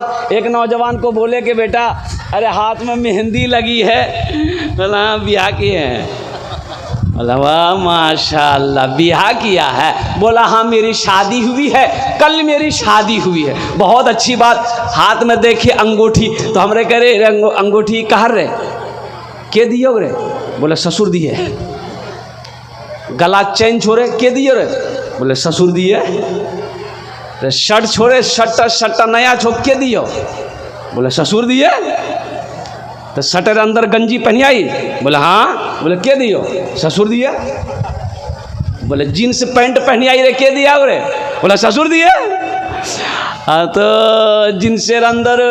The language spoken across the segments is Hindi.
एक नौजवान को बोले कि बेटा अरे हाथ में मेहंदी लगी है, बोला हाँ ब्याह किए हैं। बोला वाह माशाल्लाह ब्याह किया है। बोला हाँ मेरी शादी हुई है, कल मेरी शादी हुई है। बहुत अच्छी बात। हाथ में देखे अंगूठी, तो हमरे करे अंगूठी कहाँ रे के दियो रे? बोले ससुर दिए। गला चेन छोड़े के दियो रे? बोले ससुर दिए। तो शर्ट छोड़े शर्ट नया छोक के दियो? बोले ससुर दिए। तो शर्टर अंदर गंजी पहनियाई? बोले हाँ। बोले के दियो? ससुर दिए। बोले जीन्स पैंट पहनियाई रे के दिया रे? बोले ससुर दिए। हाँ तो जींसेर अंदर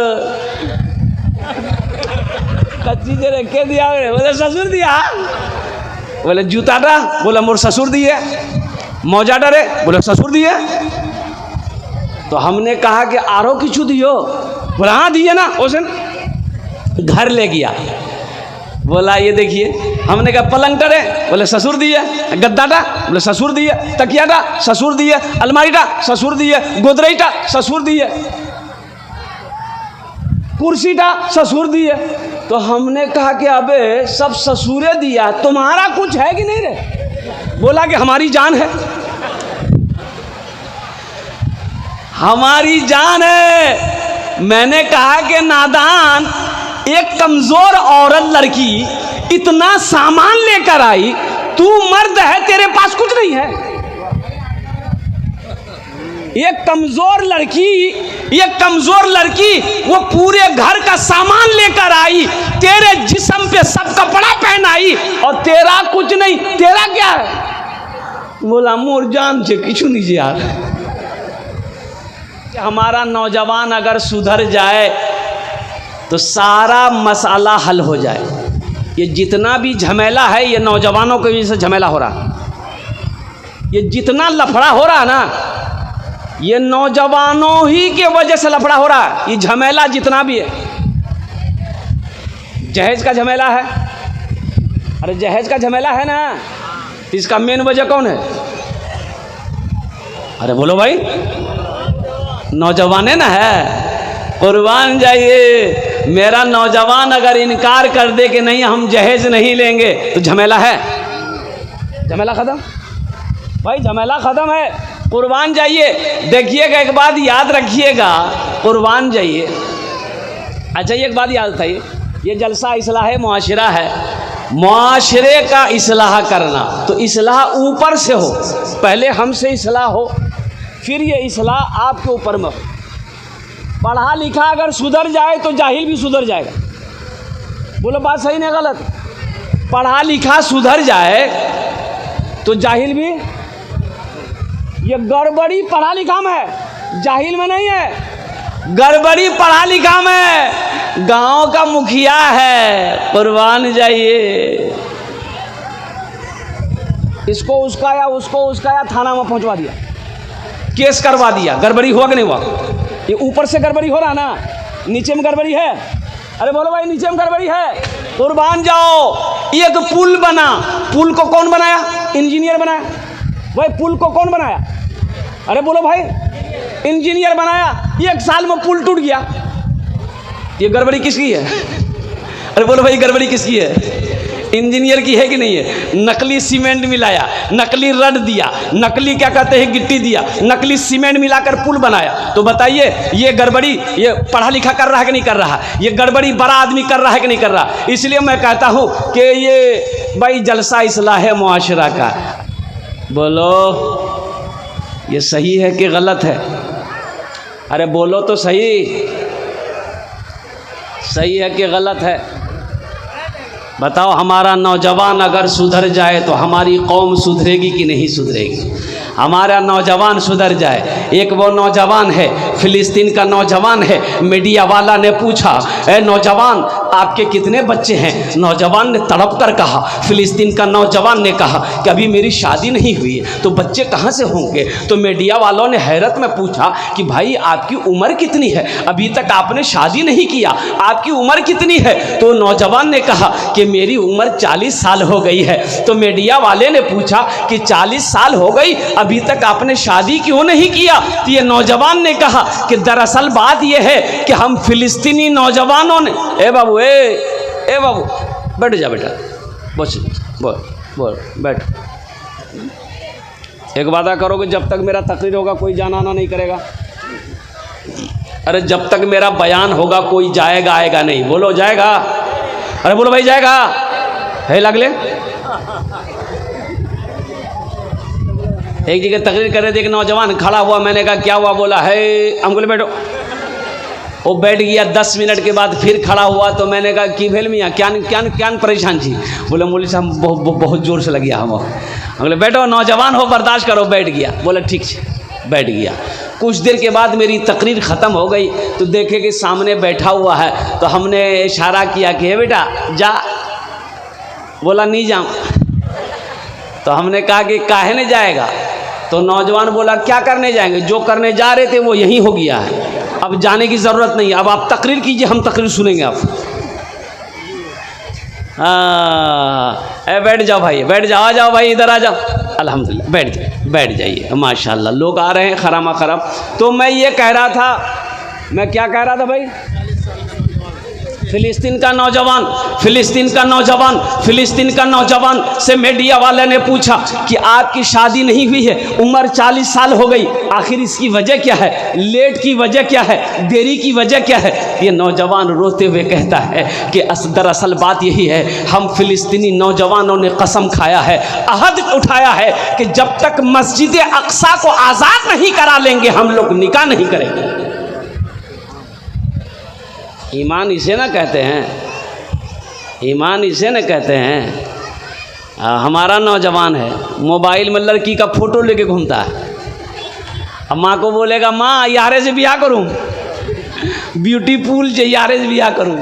कच्ची रे के दिया रे? बोले ससुर दिया। बोले जूताटा? बोले मोर ससुर दिए। मौजाटा रे? बोले ससुर दिए। तो हमने कहा कि आरो किचू दियो? बोला हाँ दिए ना। ओसन घर ले गया। बोला ये देखिए। हमने कहा पलंगटा रे? बोले ससुर दिए। गद्दाटा? बोले ससुर दिए। तकियाटा? ससुर दिए। अलमारीटा? ससुर दिए। गोदरेटा? ससुर दिए। कुर्सीटा? ससुर दिए। तो हमने कहा कि अबे सब ससुरे दिया, तुम्हारा कुछ है कि नहीं रे? बोला कि हमारी जान है, हमारी जान है। मैंने कहा कि नादान, एक कमजोर औरत लड़की इतना सामान लेकर आई, तू मर्द है तेरे पास कुछ नहीं है। एक कमजोर लड़की वो पूरे घर का सामान लेकर आई, तेरे जिस्म पे सब कपड़ा पहनाई और तेरा कुछ नहीं। तेरा क्या है? बोला मोर जान से किचू नहीं जी यार। हमारा नौजवान अगर सुधर जाए तो सारा मसाला हल हो जाए। ये जितना भी झमेला है ये नौजवानों की वजह से झमेला हो रहा। ये जितना लफड़ा हो रहा ना, ये नौजवानों ही के वजह से लफड़ा हो रहा। ये झमेला जितना भी है, जहेज का झमेला है। अरे जहेज का झमेला है ना, तो इसका मेन वजह कौन है? अरे बोलो भाई, नौजवान है ना है। कुर्बान जाइए। मेरा नौजवान अगर इनकार कर दे कि नहीं हम जहेज नहीं लेंगे, तो झमेला है, झमेला खत्म भाई, झमेला खत्म है। कुर्बान जाइए। देखिएगा एक बात याद रखिएगा, कुर्बान जाइए। अच्छा एक बात याद था, ये जलसा इस्लाह मुआशरा है। मुआशरे का इस्लाह करना, तो इस्लाह ऊपर से हो, पहले हमसे इस्लाह हो, फिर ये इस्लाह आपके ऊपर में हो। पढ़ा लिखा अगर सुधर जाए तो जाहिल भी सुधर जाएगा। बोलो बात सही नहीं गलत? पढ़ा लिखा सुधर जाए तो जाहिल भी। ये गड़बड़ी पढ़ा लिखा में है, जाहिल में नहीं है। गड़बड़ी पढ़ा लिखा में गांव का मुखिया है। कुर्बान जाइए। इसको उसका या थाना में पहुंचवा दिया, केस करवा दिया। गड़बड़ी हुआ कि नहीं हुआ? ये ऊपर से गड़बड़ी हो रहा ना, नीचे में गड़बड़ी है। अरे बोलो भाई, नीचे में गड़बड़ी है। कुर्बान जाओ। एक पुल बना, पुल को कौन बनाया? इंजीनियर बनाया। भाई पुल को कौन बनाया? अरे बोलो भाई, इंजीनियर बनाया। 1 साल में पुल टूट गया। ये गड़बड़ी किसकी है? अरे बोलो भाई, गड़बड़ी किसकी है? इंजीनियर की है कि नहीं है? नकली सीमेंट मिलाया, नकली रड दिया, नकली क्या कहते हैं गिट्टी दिया, नकली सीमेंट मिलाकर पुल बनाया। तो बताइए ये गड़बड़ी ये पढ़ा लिखा कर रहा है कि नहीं कर रहा? ये गड़बड़ी बड़ा आदमी कर रहा है कि नहीं कर रहा? इसलिए मैं कहता हूँ कि ये भाई जलसा इस्लाह मुआशरा का, बोलो ये सही है कि गलत है? अरे बोलो तो सही, सही है कि गलत है? बताओ। हमारा नौजवान अगर सुधर जाए तो हमारी कौम सुधरेगी कि नहीं सुधरेगी? हमारा नौजवान सुधर जाए। एक वो नौजवान है, फिलिस्तीन का नौजवान है। मीडिया वाला ने पूछा, ए नौजवान आपके कितने बच्चे हैं? नौजवान ने तड़प कर कहा, फिलिस्तीन का नौजवान ने कहा कि अभी मेरी शादी नहीं हुई है, तो बच्चे कहाँ से होंगे? तो मीडिया वालों ने हैरत में पूछा कि भाई आपकी उम्र कितनी है? अभी तक आपने शादी नहीं किया, आपकी उम्र कितनी है? तो नौजवान ने कहा कि मेरी उम्र 40 साल हो गई है। तो मीडिया वाले ने पूछा कि 40 साल हो गई, अभी तक आपने शादी क्यों नहीं किया? तो ये नौजवान ने कहा कि दरअसल बात यह है कि हम फिलिस्तीनी नौजवानों ने ए बाबू बैठ जा बेटा, बोल बैठ। एक वादा करोगे जब तक मेरा तकरीर होगा कोई जाना आना नहीं करेगा? अरे जब तक मेरा बयान होगा कोई जाएगा आएगा नहीं। बोलो जाएगा? अरे बोलो भाई जाएगा है लगले। एक जगह तकरीर कर रहे थे, एक नौजवान खड़ा हुआ, मैंने कहा क्या हुआ? बोला है, हम बोले बैठो। वो बैठ गया, 10 मिनट के बाद फिर खड़ा हुआ, तो मैंने कहा कि भेल मियाँ क्या क्या क्या परेशान थी? बोले मौलवी साहब बहुत ज़ोर से लग गया हम बोले बैठो, नौजवान हो बर्दाश्त करो। बैठ गया, बोले ठीक है, बैठ गया। कुछ देर के बाद मेरी तकरीर ख़त्म हो गई तो देखे कि सामने बैठा हुआ है, तो हमने इशारा किया कि हे बेटा जा। बोला नहीं जाऊँ। तो हमने कहा कि काहे नहीं जाएगा? तो नौजवान बोला क्या करने जाएंगे, जो करने जा रहे थे वो यही हो गया है, अब जाने की ज़रूरत नहीं, अब आप तकरीर कीजिए, हम तकरीर सुनेंगे आप। बैठ जाओ भाई, बैठ जाओ, आ जाओ भाई, इधर आ जाओ। अल्हम्दुलिल्लाह बैठ जाइए, माशाल्लाह लोग आ रहे हैं खरामा खराम। तो मैं ये कह रहा था, मैं क्या कह रहा था भाई? फिलिस्तीन का नौजवान से मीडिया वाले ने पूछा कि आपकी शादी नहीं हुई है, उम्र 40 साल हो गई, आखिर इसकी वजह क्या है? लेट की वजह क्या है? देरी की वजह क्या है? ये नौजवान रोते हुए कहता है कि दरअसल बात यही है, हम फिलिस्तीनी नौजवानों ने कसम खाया है, अहद उठाया है कि जब तक मस्जिद अक्सा को आज़ाद नहीं करा लेंगे हम लोग निकाह नहीं करेंगे। ईमान इसे ना कहते हैं, ईमान इसे ना कहते हैं। हमारा नौजवान है, मोबाइल में लड़की का फ़ोटो लेके घूमता है। अब माँ को बोलेगा माँ यारे से ब्याह करूँ, ब्यूटीफुल से यारे से ब्याह करूँ,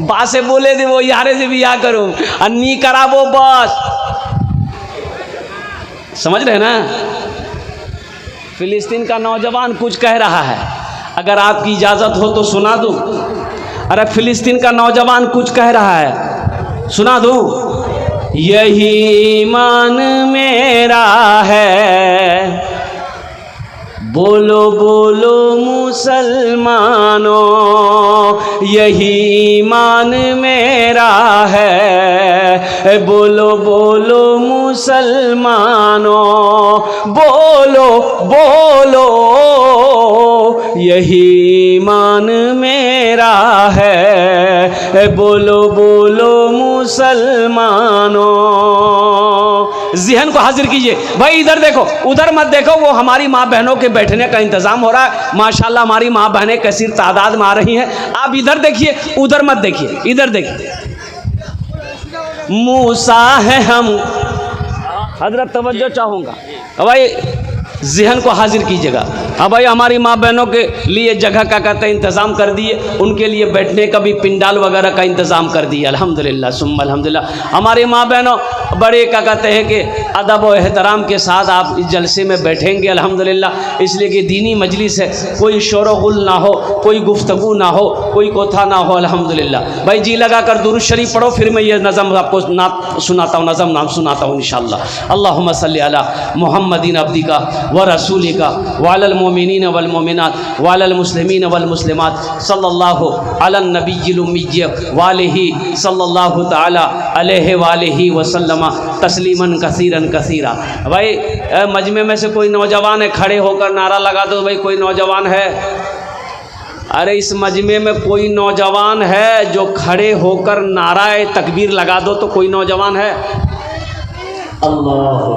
बा से बोले थे वो यारे से ब्याह करूँ, और नी करा वो बस। समझ रहे ना? फिलिस्तीन का नौजवान कुछ कह रहा है, अगर आपकी इजाज़त हो तो सुना दूँ। अरे फिलिस्तीन का नौजवान कुछ कह रहा है, सुना दूँ? यही ईमान मेरा है, बोलो बोलो मुसलमानों, यही ईमान मेरा है, बोलो बोलो मुसलमानों, बोलो बोलो यही ईमान मेरा है, बोलो बोलो मुसलमानों। ज़हन को हाजिर कीजिए भाई, इधर देखो उधर मत देखो, वो हमारी माँ बहनों के बैठने का इंतज़ाम हो रहा है। माशाल्लाह हमारी माँ बहनें कसीर तादाद में आ रही हैं। आप इधर देखिए, उधर मत देखिए, इधर देखिए। मूसा है हम, हजरत तवज्जो चाहूँगा भाई, ज़हन को हाजिर कीजिएगा। हाँ भाई, हमारी माँ बहनों के लिए जगह का कहते हैं इंतज़ाम कर दिए, उनके लिए बैठने का भी पिंडाल वगैरह का इंतज़ाम कर दिया। अल्हम्दुलिल्लाह सुम्मा अल्हम्दुलिल्लाह। हमारी माँ बहनों बड़े क्या कहते हैं कि अदब और एहतराम के साथ आप इस जलसे में बैठेंगे अल्हम्दुलिल्लाह, इसलिए कि दीनी मजलिस है, कोई शोर गुल ना हो, कोई गुफ्तगू ना हो, कोई कोथा ना हो अल्हम्दुलिल्लाह। भाई जी लगा कर दुरूद शरीफ पढ़ो, फिर मैं ये नज़म आपको नात सुनाता हूँ, नज़म नाम सुनाता हूँ इंशाअल्लाह। अल्लाहुम्मा सल्ली अला मुहम्मदिन अब्दिका व रसूलिका वालल मोमिनीन वल मोमिनात वालल मुस्लिमीन वल मुस्लिमात सल्लल्लाहु अला नबिय्यिल उम्मिय्य वालिही सल्लल्लाहु तआला अलैहि वालिही वसल्लम तस्लीमन कसीरन कसीरा। भाई मजमे में से कोई नौजवान है, खड़े होकर नारा लगा दो भाई, कोई नौजवान है? अरे इस मजमे में कोई नौजवान है जो खड़े होकर नाराए तकबीर लगा दो, तो कोई नौजवान है? अल्लाह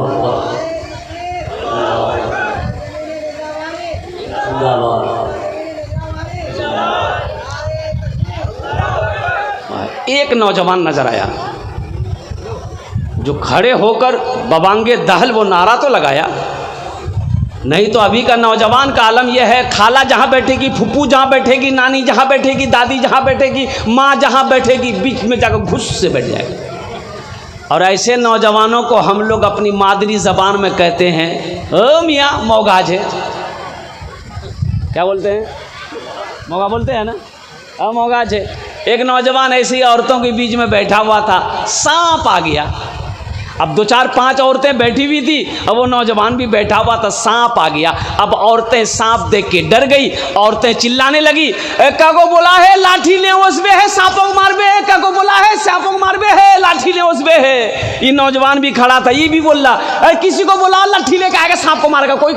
एक नौजवान नजर आया जो खड़े होकर बबांगे दहल वो नारा तो लगाया, नहीं तो अभी का नौजवान का आलम यह है, खाला जहाँ बैठेगी, फुप्पू जहाँ बैठेगी, नानी जहाँ बैठेगी, दादी जहाँ बैठेगी, माँ जहाँ बैठेगी, बीच में जाकर घुस से बैठ जाएगा। और ऐसे नौजवानों को हम लोग अपनी मादरी ज़बान में कहते हैं ओ मियाँ मौगाज है। क्या बोलते हैं? मौगा बोलते हैं ना, अब मौगाज है। एक नौजवान ऐसी औरतों के बीच में बैठा हुआ था, सांप आ गया। अब 2 4 5 औरतें बैठी हुई थी, अब वो नौजवान भी बैठा हुआ था, सांप आ गया। अब औरतें सांप देख के डर गई, औरतें चिल्लाने लगी, का को बोला है लाठी ले उसबे है, सांपों को मारबे है, का को बोला है सांपों को मारबे है, लाठी ले उसबे है। ये नौजवान भी खड़ा था, ये भी बोल रहा, किसी को बोला लाठी लेके आएगा सांप को मारेगा, कोई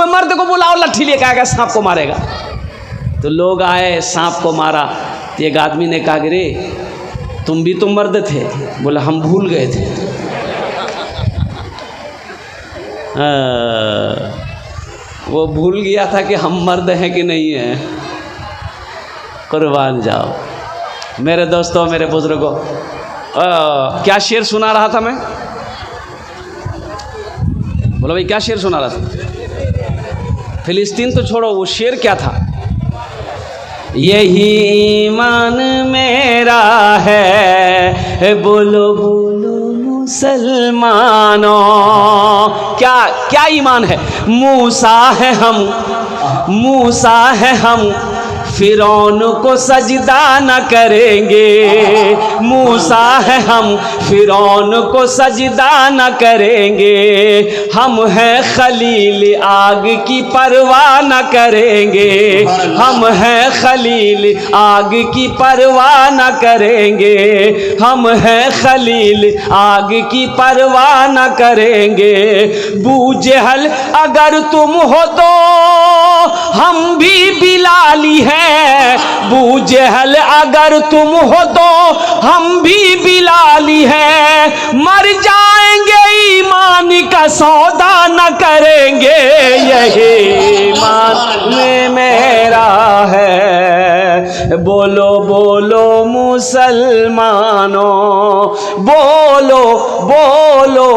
मर्द को बोला और लाठी लेके आएगा सांप को मारेगा। तो लोग आए, सांप को मारा। तो एक आदमी ने कहा, रे तुम भी तो मर्द थे? बोला हम भूल गए थे। वो भूल गया था कि हम मर्द हैं कि नहीं हैं। कुर्बान जाओ मेरे दोस्तों, मेरे बुजुर्गों। क्या शेर सुना रहा था मैं? बोलो भाई, क्या शेर सुना रहा था? फिलिस्तीन तो छोड़ो, वो शेर क्या था? यही ईमान मेरा है, बोलो बोलो मुसलमानों। क्या क्या ईमान है? मूसा है हम, फिरौन को सजदा न करेंगे। मूसा है हम, फिरौन को सजदा न करेंगे। हम हैं खलील, आग की परवाह न करेंगे। हम हैं खलील, आग की परवाह न करेंगे। हम हैं खलील, आग की परवाह न करेंगे। बूजहल अगर तुम हो तो हम भी बिलाली हैं। बूजहल अगर तुम हो तो हम भी बिलाली हैं। मर जाएंगे ईमान का सौदा न करेंगे। यही ईमान में मेरा है, बोलो बोलो मुसलमानों, बोलो बोलो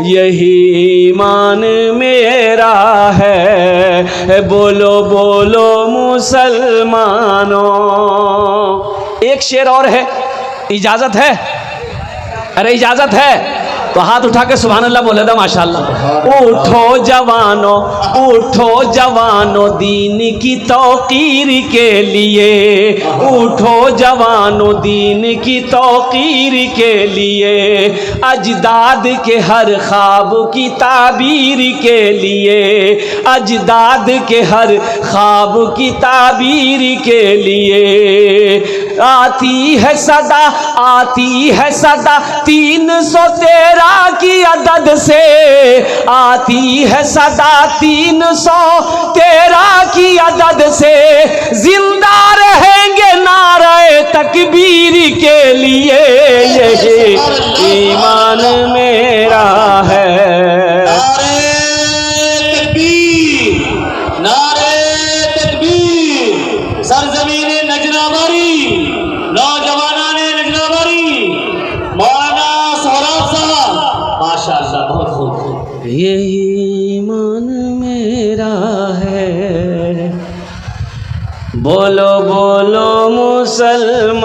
यही ईमान मेरा है, बोलो बोलो मुसलमानों। एक शेर और है, इजाजत है? अरे इजाजत है तो हाथ उठा के सुभान अल्लाह बोले दो माशाअल्लाह। उठो जवानों दीन की तौकीर के लिए। उठो जवानों दीन की तौकीर के लिए। अजदाद के हर ख्वाब की ताबीर के लिए। अजदाद के हर ख्वाब की ताबीर के लिए। आती है सदा 313 की अदद से। आती है सदा 313 की अदद से। जिंदा रहेंगे नारे तकबीर के लिए। यही ईमान मेरा है। यही ईमान मेरा है, बोलो बोलो मुसलमानों।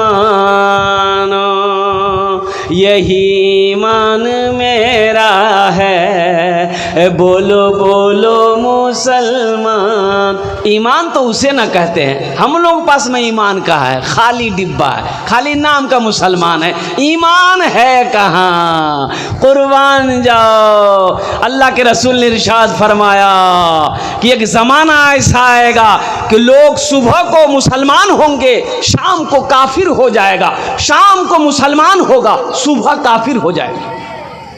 यही ईमान मेरा है, बोलो बोलो मुसलमान। ईमान तो उसे ना कहते हैं, हम लोग पास में ईमान का है, खाली डिब्बा है, खाली नाम का मुसलमान है। ईमान है कहाँ? कुर्बान जाओ। अल्लाह के रसूल ने इरशाद फरमाया कि एक ज़माना ऐसा आएगा कि लोग सुबह को मुसलमान होंगे, शाम को काफिर हो जाएगा। शाम को मुसलमान होगा, सुबह काफिर हो जाएगा।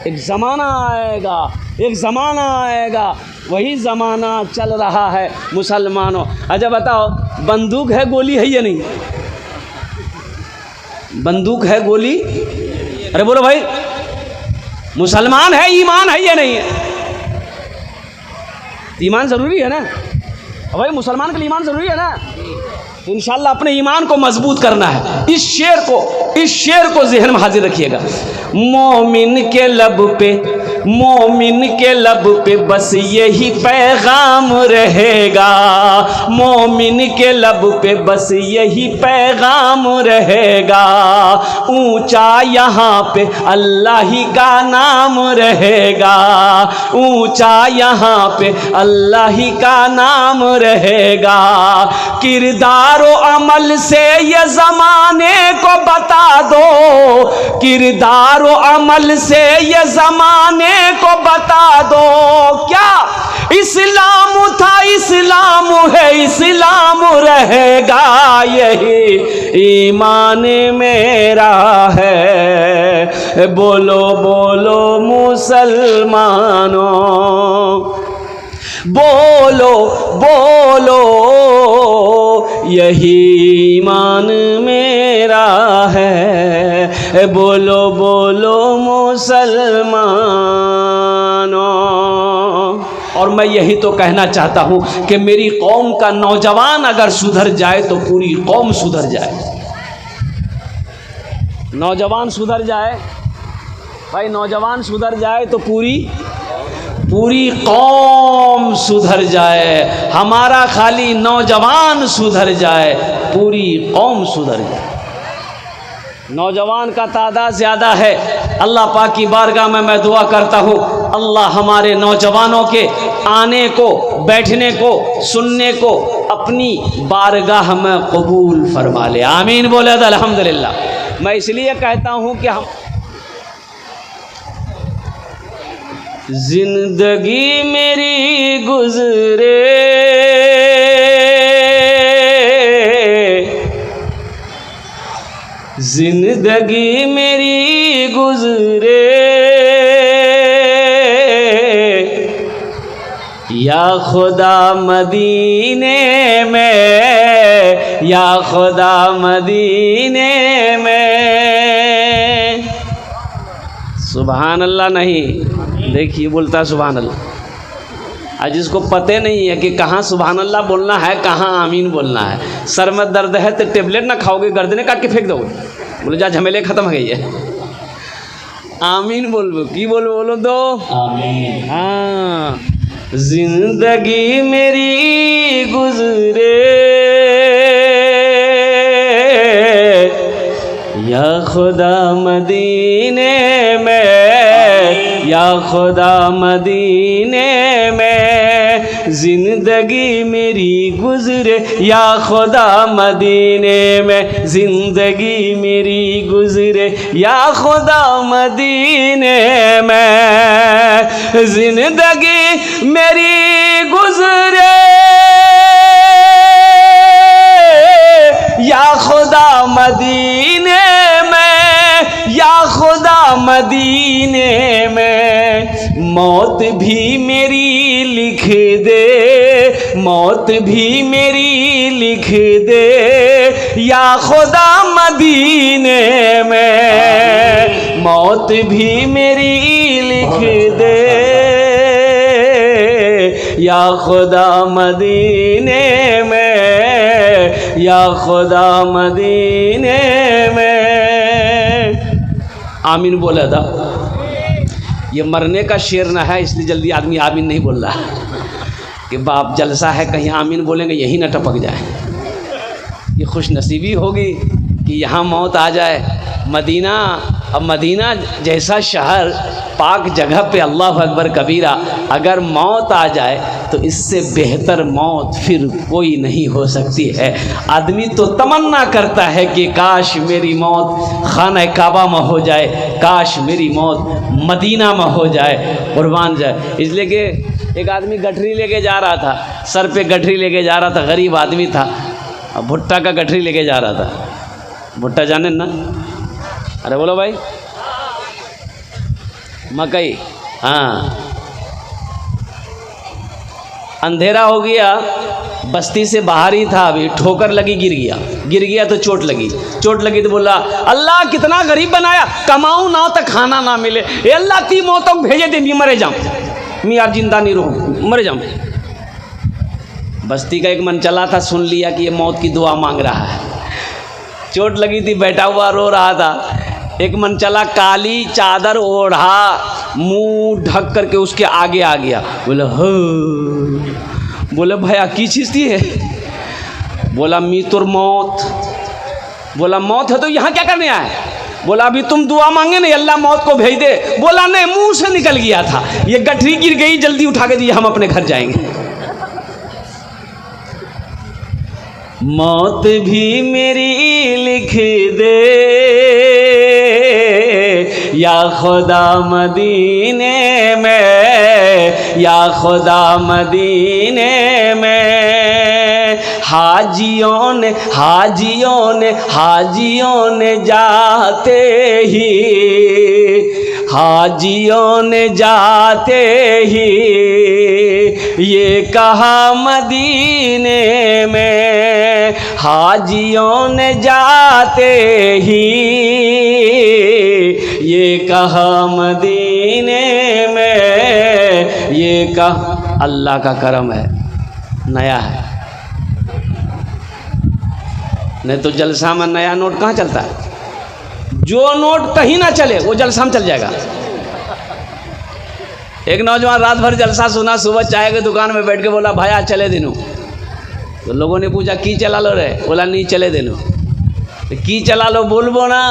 एक ज़माना आएगा, एक ज़माना आएगा, वही ज़माना चल रहा है मुसलमानों। अच्छा बताओ, बंदूक है गोली है या नहीं? बंदूक है गोली? अरे बोलो भाई, मुसलमान है, ईमान है या नहीं है? ईमान ज़रूरी है ना भाई, मुसलमान के लिए ईमान ज़रूरी है ना। इंशाअल्लाह अपने ईमान को मजबूत करना है। इस शेर को ज़हन में हाजिर रखिएगा। मोमिन के लब पे मोमिन के लब पे बस यही पैगाम रहेगा, मोमिन के लब पे बस यही पैगाम रहेगा। ऊंचा यहाँ पे अल्लाह ही का नाम रहेगा, ऊंचा यहाँ पे अल्लाह ही का नाम रहेगा। किरदार व अमल से ये ज़माने को बता दो, किरदार व अमल से ये ज़माने को बता दो। क्या इस्लाम था, इस्लाम है, इस्लाम रहेगा, यही ईमान मेरा है। बोलो बोलो मुसलमानों, बोलो बोलो यही ईमान मेरा है। बोलो बोलो मुसलमानों। और मैं यही तो कहना चाहता हूँ कि मेरी कौम का नौजवान अगर सुधर जाए तो पूरी कौम सुधर जाए। नौजवान सुधर जाए भाई, नौजवान सुधर जाए तो पूरी कौम सुधर जाए। हमारा खाली नौजवान सुधर जाए, पूरी कौम सुधर जाए। नौजवान का तादाद ज़्यादा है। अल्लाह पाक की बारगाह में मैं दुआ करता हूँ, अल्लाह हमारे नौजवानों के आने को, बैठने को, सुनने को अपनी बारगाह में कबूल फरमा ले। आमीन बोले अल्हम्दुलिल्लाह। मैं इसलिए कहता हूँ कि हम जिंदगी मेरी गुजरे, जिंदगी मेरी गुजरे, या खुदा मदीने में, या खुदा मदीने में। सुभान अल्लाह नहीं, देखिए बोलता सुभान अल्लाह। आज जिसको पते नहीं है कि कहाँ सुभान अल्लाह बोलना है, कहाँ आमीन बोलना है। सर में दर्द है तो टेबलेट ना खाओगे, गर्दने काट के फेंक दोगे। बोले जा झमेले ख़त्म हो गई है। आमीन बोलो, की बोलो दो आमीन। हाँ, जिंदगी मेरी गुजरे, या खुदा मदीने में, या खुदा मदीने में। जिंदगी मेरी गुजरे, या खुदा मदीने में। जिंदगी मेरी गुजरे, या खुदा मदीने में। जिंदगी मेरी गुजरे, या खुदा मदीने में, या खुदा मदीने में। मौत भी मेरी लिख दे, मौत भी मेरी लिख दे, या खुदा मदीने में। मौत भी मेरी लिख दे, या खुदा मदीने में, या खुदा मदीने में। आमीन बोला था। ये मरने का शेर ना है, इसलिए जल्दी आदमी आमीन नहीं बोल रहा कि बाप जलसा है कहीं आमीन बोलेंगे यही ना टपक जाए। ये खुश नसीबी होगी कि यहाँ मौत आ जाए। मदीना, अब मदीना जैसा शहर, पाक जगह पे अल्लाह अकबर कबीरा, अगर मौत आ जाए तो इससे बेहतर मौत फिर कोई नहीं हो सकती है। आदमी तो तमन्ना करता है कि काश मेरी मौत खाना काबा में हो जाए, काश मेरी मौत मदीना में हो जाए, कुर्बान जाए। इसलिए कि एक आदमी गठरी लेके जा रहा था, सर पे गठरी लेके जा रहा था, गरीब आदमी था, भुट्टा का गठरी लेके जा रहा था। भुट्टा जाने ना? अरे बोलो भाई, मकई। हाँ, अंधेरा हो गया, बस्ती से बाहर ही था, अभी ठोकर लगी, गिर गया तो चोट लगी तो बोला अल्लाह कितना गरीब बनाया, कमाऊँ ना तो खाना ना मिले, ए अल्लाह ती मौत तक भेजे दे, मरे जाऊँ, मैं यार जिंदा नहीं रहूँ, मरे जाऊँ। बस्ती का एक मन चला था, सुन लिया कि ये मौत की दुआ मांग रहा है। चोट लगी थी, बैठा हुआ रो रहा था। एक मन चला, काली चादर ओढ़ा मुंह ढक करके उसके आगे आ गया। बोला हो, बोले भैया की चीज़ थी है? बोला मी तुर मौत। बोला मौत है तो यहाँ क्या करने आए? बोला अभी तुम दुआ मांगे नहीं अल्लाह मौत को भेज दे। बोला नहीं, मुंह से निकल गया था, ये गठरी गिर गई, जल्दी उठा के दिए, हम अपने घर जाएंगे। मौत भी मेरी लिख दे या खुदा मदीने में, या खुदा मदीने में। हाजियों ने जाते ही, हाजियों ने जाते ही ये कहा मदीने में, हाजियों ने जाते ही ये कहा मदीने में, ये कहा। अल्लाह का करम है, नया है, नहीं तो जलसा में नया नोट कहाँ चलता है? जो नोट कहीं ना चले वो जलसा में चल जाएगा। एक नौजवान रात भर जलसा सुना, सुबह चाय की दुकान में बैठ के बोला भाया चले दिनू। तो लोगों ने पूछा की चला लो रे? बोला नहीं चले दिनू। तो की चला लो बोलबो ना?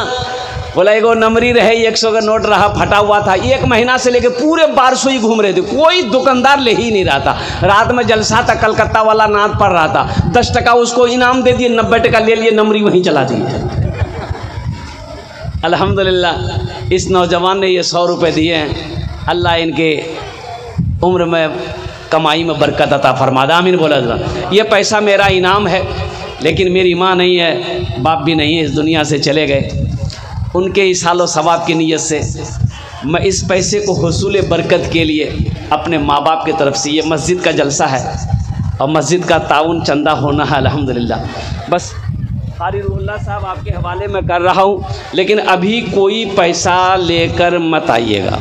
बोला एगो नमरी रहे 100 का नोट रहा, फटा हुआ था, 1 महीना से लेके पूरे 1200 ही घूम रहे थे, कोई दुकानदार ले ही नहीं रहा था। रात में जलसा था, कलकत्ता वाला नाद पड़ रहा था, 10 टका उसको इनाम दे दिए, 90 टका ले लिए, नमरी वहीं चला दी। अल्हम्दुलिल्लाह इस नौजवान ने ये 100 रुपये दिए हैं। अल्लाह इनके उम्र में कमाई में बरकत अता फरमा दे, आमीन बोला जरा। ये पैसा मेरा इनाम है, लेकिन मेरी माँ नहीं है, बाप भी नहीं है, इस दुनिया से चले गए। उनके इसालो सवाब की नीयत से मैं इस पैसे को हुसूल बरकत के लिए अपने माँ बाप की तरफ से, ये मस्जिद का जलसा है और मस्जिद का ताउन चंदा होना है अल्हम्दुलिल्लाह, बस कारी रूहुल्लाह साहब आपके हवाले में कर रहा हूँ। लेकिन अभी कोई पैसा लेकर मत आइएगा,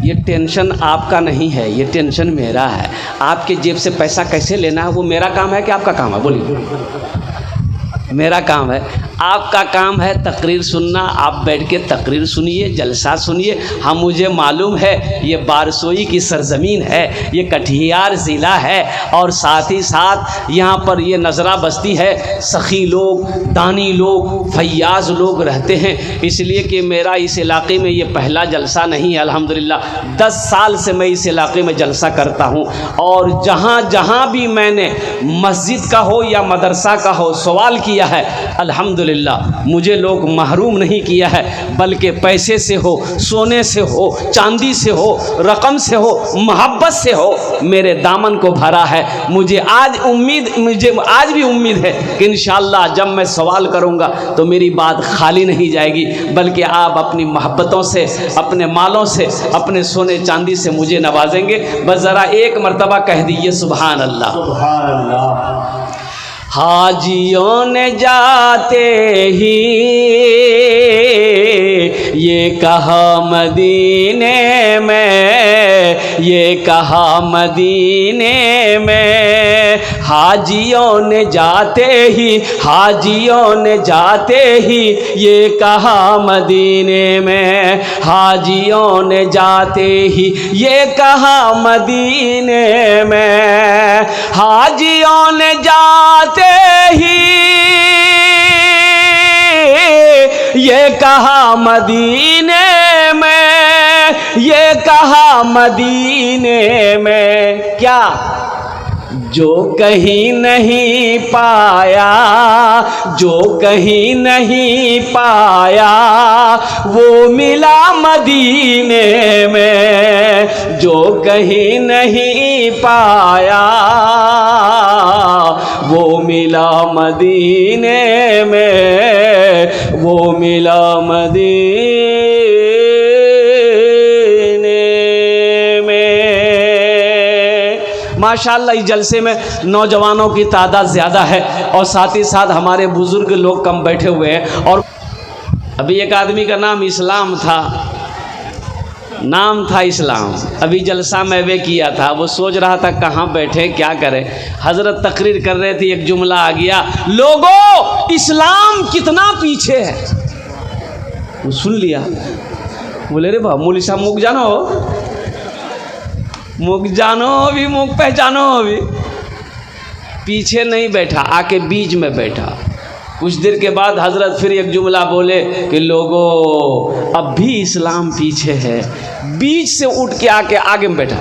ये टेंशन आपका नहीं है, ये टेंशन मेरा है। आपके जेब से पैसा कैसे लेना है वो मेरा काम है कि आपका काम है? बोलिए। मेरा काम है, आपका काम है तकरीर सुनना। आप बैठ के तकरीर सुनिए, जलसा सुनिए। हाँ मुझे मालूम है ये बारसोई की सरजमीन है, ये कटिहार ज़िला है, और साथ ही साथ यहाँ पर ये नज़रा बस्ती है, सखी लोग, दानी लोग, फैयाज लोग रहते हैं, इसलिए कि मेरा इस इलाके में ये पहला जलसा नहीं है। अल्हम्दुलिल्लाह 10 साल से मैं इस इलाके में जलसा करता हूँ, और जहाँ जहाँ भी मैंने मस्जिद का हो या मदरसा का हो सवाल किया है, अल्हम्दुलिल्लाह मुझे लोग महरूम नहीं किया है, बल्कि पैसे से हो, सोने से हो, चांदी से हो, रकम से हो, मोहब्बत से हो, मेरे दामन को भरा है। मुझे आज भी उम्मीद है कि इंशाअल्लाह जब मैं सवाल करूँगा तो मेरी बात खाली नहीं जाएगी, बल्कि आप अपनी मोहब्बतों से, अपने मालों से, अपने सोने चांदी से मुझे नवाजेंगे। बस ज़रा एक मर्तबा कह दीजिए सुभान अल्लाह। सुभान अल्लाह। हाजियों ने जाते ही ये कहा मदीने में, ये कहा मदीने में। हाजियों ने जाते ही, हाजियों ने जाते ही ये कहा मदीने में, हाजियों ने जाते ही ये कहा मदीने में। हाजियों ने जाते ही ये कहा मदीने में, ये कहा मदीने में। क्या? जो कहीं नहीं पाया, जो कहीं नहीं पाया वो मिला मदीने में, जो कहीं नहीं पाया वो मिला मदीने में, वो मिला मदीने में। माशाअल्लाह इस जलसे में नौजवानों की तादाद ज़्यादा है, और साथ ही साथ हमारे बुज़ुर्ग लोग कम बैठे हुए हैं। और अभी एक आदमी का नाम इस्लाम था, नाम था इस्लाम, अभी जलसा में वे किया था, वो सोच रहा था कहाँ बैठे क्या करें। हज़रत तकरीर कर रहे थे, एक जुमला आ गया, लोगों इस्लाम कितना पीछे है। वो सुन लिया, बोले रे भाई मौलवी साहब मुख जानो अभी मुख पहचानो अभी। पीछे नहीं बैठा, आके बीच में बैठा। कुछ देर के बाद हजरत फिर एक जुमला बोले कि लोगों अब भी इस्लाम पीछे है। बीच से उठ के आके आगे में बैठा।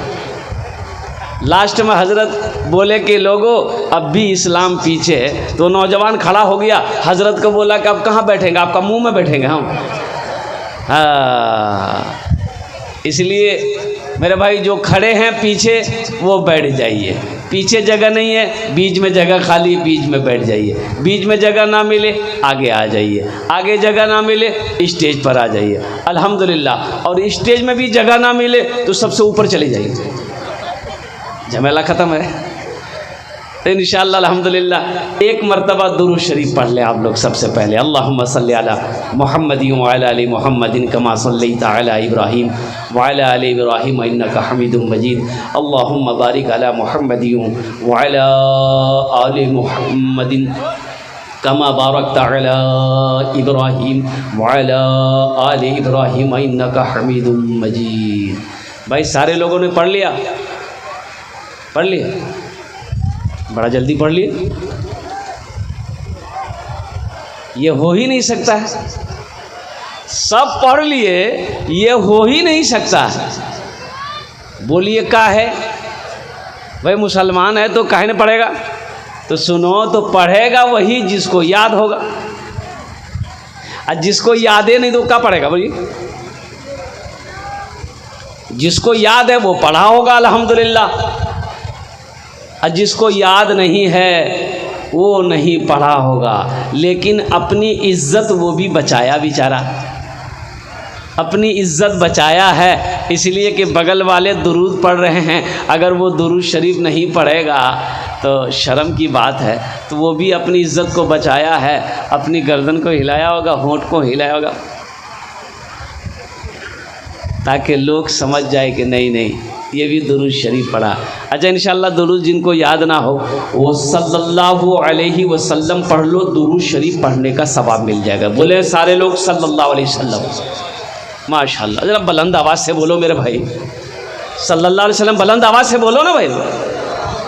लास्ट में हजरत बोले कि लोगों अब भी इस्लाम पीछे है। तो नौजवान खड़ा हो गया, हजरत को बोला कि अब कहाँ बैठेंगे, आपका मुंह में बैठेंगे हम। हाँ, इसलिए मेरे भाई जो खड़े हैं पीछे वो बैठ जाइए। पीछे जगह नहीं है, बीच में जगह खाली, बीच में बैठ जाइए। बीच में जगह ना मिले आगे आ जाइए, आगे जगह ना मिले स्टेज पर आ जाइए अल्हम्दुलिल्लाह। और स्टेज में भी जगह ना मिले तो सबसे ऊपर चले जाइए, झमेला ख़त्म है। तो इंशाअल्लाह अल्हम्दुलिल्लाह एक मरतबा दुरूद शरीफ पढ़ लें आप लोग। सबसे पहले अल्लाहुम्मा सल्ली अला मुहम्मदिन व अला आलि मुहम्मदिन कमा सल्लैता अला इब्राहीम व अला आलि इब्राहीम इन्नका हमीदुम मजीद। अल्लाहुम्मा बारिक अला मुहम्मदिन व अला आलि मुहम्मदिन कमा बारकता अला इब्राहीम व अला आलि इब्राहीम इन्नका हमीदुम मजीद। भाई सारे लोगों ने पढ़ लिया? पढ़ लिया? बड़ा जल्दी पढ़ लिए। ये हो ही नहीं सकता है, सब पढ़ लिए, ये हो ही नहीं सकता है। बोलिए का है भाई, मुसलमान है तो काहे नहीं पढ़ेगा? तो सुनो, तो पढ़ेगा वही जिसको याद होगा, और जिसको याद है नहीं तो क्या पढ़ेगा? बोलिए, जिसको याद है वो पढ़ा होगा अल्हम्दुलिल्लाह, और जिसको याद नहीं है वो नहीं पढ़ा होगा। लेकिन अपनी इज्जत वो भी बचाया बेचारा, अपनी इज्जत बचाया है इसलिए कि बगल वाले दुरूद पढ़ रहे हैं। अगर वो दुरूद शरीफ नहीं पढ़ेगा तो शर्म की बात है। तो वो भी अपनी इज्जत को बचाया है, अपनी गर्दन को हिलाया होगा, होंठ को हिलाया होगा, ताकि लोग समझ जाए कि नहीं नहीं ये भी दुरूद शरीफ पढ़ा। अच्छा, इंशाअल्लाह दुरूद जिनको याद ना हो वो सल्लल्लाहु अलैहि वसल्लम पढ़ लो, दुरूद शरीफ पढ़ने का सवाब मिल जाएगा। बोले सारे लोग सल्लल्लाहु अलैहि वसल्लम। माशाअल्लाह, जरा बुलंद आवाज़ से बोलो मेरे भाई, सल्लल्लाहु अलैहि वसल्लम बुलंद आवाज़ से बोलो ना भाई।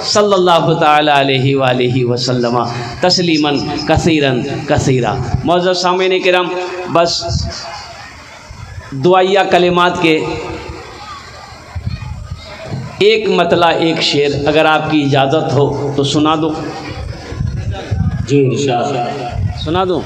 सल्लल्लाहु ताला अलैहि वालिहि वसल्लम तस्लीमन कसीरन कसीरा। मौजूद सामईन किराम, बस दुआया कलिमात के एक मतला एक शेर अगर आपकी इजाज़त हो तो सुना दूँ? जी इंशाअल्लाह सुना दूँ।